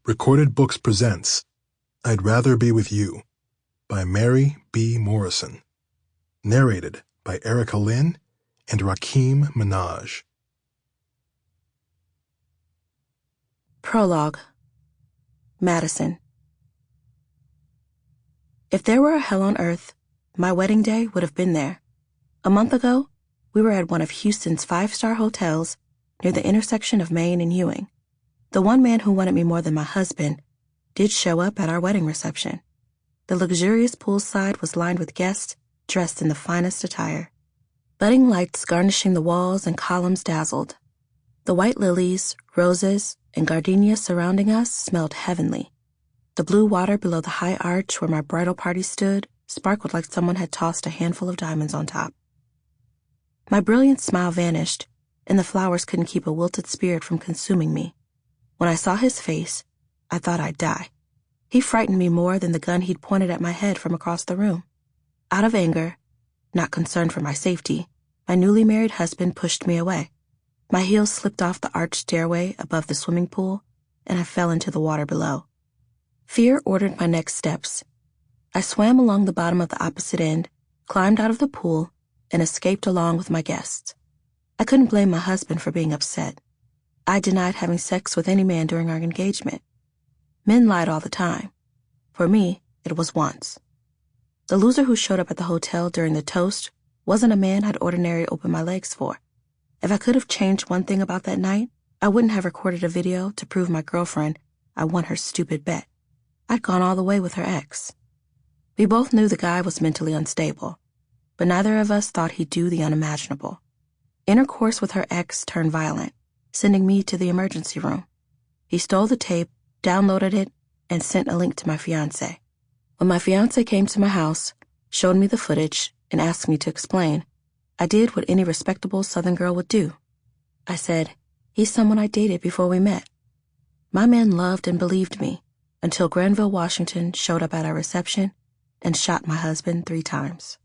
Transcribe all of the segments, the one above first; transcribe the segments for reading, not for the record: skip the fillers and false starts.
Recorded Books presents I'd Rather Be With You by Mary B. Morrison. Narrated by Lynne and Rakeem Minajj. Prologue. Madison. If there were a hell on earth, my wedding day would have been there. A month ago, we were at one of Houston's 5-star hotels near the intersection of Main and Ewing. The one man who wanted me more than my husband did show up at our wedding reception. The luxurious poolside was lined with guests dressed in the finest attire. Budding lights garnishing the walls and columns dazzled. The white lilies, roses, and gardenias surrounding us smelled heavenly. The blue water below the high arch where my bridal party stood sparkled like someone had tossed a handful of diamonds on top. My brilliant smile vanished, and the flowers couldn't keep a wilted spirit from consuming me. When I saw his face, I thought I'd die. He frightened me more than the gun he'd pointed at my head from across the room. Out of anger, not concerned for my safety, my newly married husband pushed me away. My heels slipped off the arched stairway above the swimming pool, and I fell into the water below. Fear ordered my next steps. I swam along the bottom of the opposite end, climbed out of the pool, and escaped along with my guests. I couldn't blame my husband for being upset. I denied having sex with any man during our engagement. Men lied all the time. For me, it was once. The loser who showed up at the hotel during the toast wasn't a man I'd ordinarily open my legs for. If I could have changed one thing about that night, I wouldn't have recorded a video to prove my girlfriend I won her stupid bet. I'd gone all the way with her ex. We both knew the guy was mentally unstable, but neither of us thought he'd do the unimaginable. Intercourse with her ex turned violent, sending me to the emergency room. He stole the tape, downloaded it, and sent a link to my fiancé. When my fiancé came to my house, showed me the footage, and asked me to explain, I did what any respectable Southern girl would do. I said, he's someone I dated before we met. My man loved and believed me until Granville, Washington showed up at our reception and shot my husband 3 times.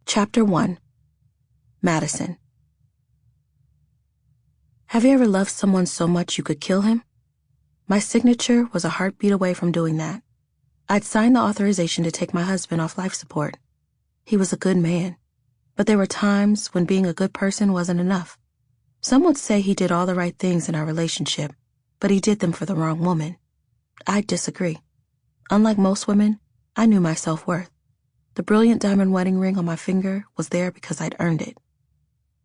Chapter 1. Madison. Have you ever loved someone so much you could kill him? My signature was a heartbeat away from doing that. I'd signed the authorization to take my husband off life support. He was a good man, but there were times when being a good person wasn't enough. Some would say he did all the right things in our relationship, but he did them for the wrong woman. I disagree. Unlike most women, I knew my self-worth. The brilliant diamond wedding ring on my finger was there because I'd earned it.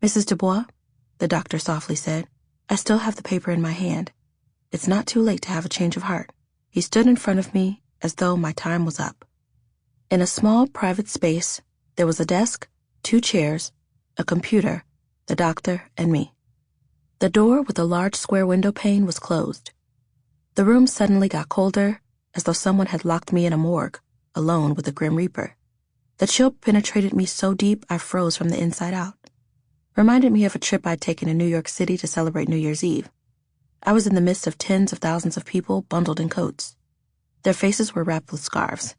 Mrs. DuBois, the doctor softly said, I still have the paper in my hand. It's not too late to have a change of heart. He stood in front of me as though my time was up. In a small private space, there was a desk, 2 chairs, a computer, the doctor, and me. The door with a large square window pane was closed. The room suddenly got colder, as though someone had locked me in a morgue, alone with the Grim Reaper. The chill penetrated me so deep I froze from the inside out. Reminded me of a trip I'd taken to New York City to celebrate New Year's Eve. I was in the midst of tens of thousands of people bundled in coats. Their faces were wrapped with scarves.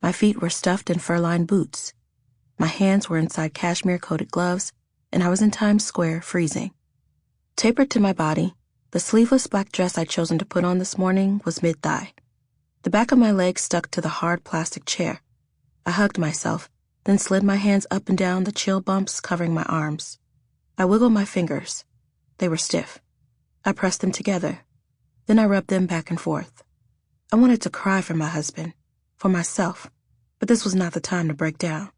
My feet were stuffed in fur-lined boots. My hands were inside cashmere-coated gloves, and I was in Times Square, freezing. Tapered to my body, the sleeveless black dress I'd chosen to put on this morning was mid-thigh. The back of my leg stuck to the hard plastic chair. I hugged myself, then slid my hands up and down the chill bumps covering my arms. I wiggled my fingers. They were stiff. I pressed them together. Then I rubbed them back and forth. I wanted to cry for my husband, for myself, but this was not the time to break down.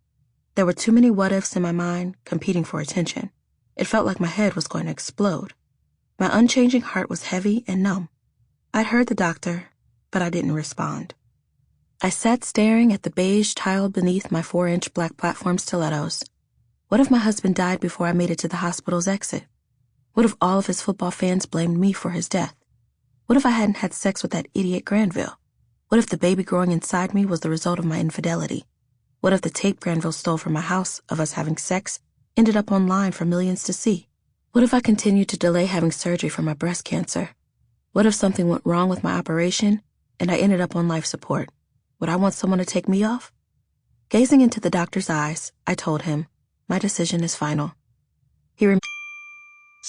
There were too many what-ifs in my mind competing for attention. It felt like my head was going to explode. My unchanging heart was heavy and numb. I'd heard the doctor, but I didn't respond. I sat staring at the beige tile beneath my 4-inch black platform stilettos. What if my husband died before I made it to the hospital's exit? What if all of his football fans blamed me for his death? What if I hadn't had sex with that idiot Granville? What if the baby growing inside me was the result of my infidelity? What if the tape Granville stole from my house of us having sex ended up online for millions to see? What if I continued to delay having surgery for my breast cancer? What if something went wrong with my operation and I ended up on life support? Would I want someone to take me off? Gazing into the doctor's eyes, I told him, my decision is final. He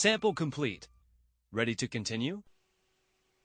Sample complete. Ready to continue?